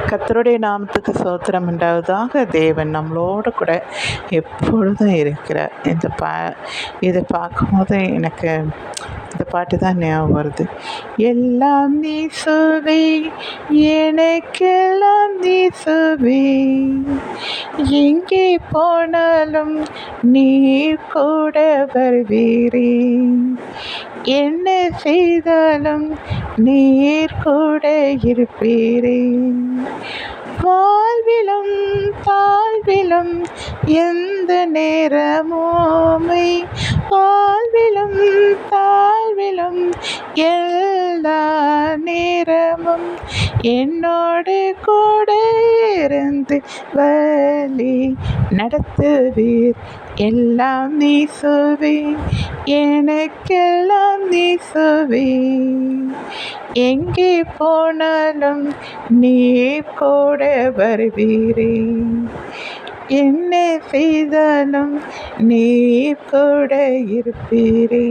கர்த்தருடைய நாமத்துக்கு ஸ்தோத்திரம் உண்டாவதாக. தேவன் நம்மளோட கூட எப்பொழுதும் இருக்கிறார். இதை பார்க்கும்போது எனக்கு இந்த பாட்டு தான் ஞாபகம் வருது. எல்லாம் நீ சுவை, எனக்கெல்லாம் நீ சுவை, எங்கே போனாலும் நீர் கூட வருவீரே, என்ன செய்தாலும் நீர் கூட இருப்பீரே, வாழ்விலும் தாழ்விலும் எந்த நேரமோமை, வாழ்விலும் தாழ்விலும் எல்லா நேரமும் என்னோடு கூட இருந்து வழி நடத்துவீர். எல்லாம் நீ சுவை, எனக்கெல்லாம் நீ சுவை, எங்கே போனாலும் நீ கூட வருவீரே, என்ன செய்தாலும் நீ கூட இருப்பீரே.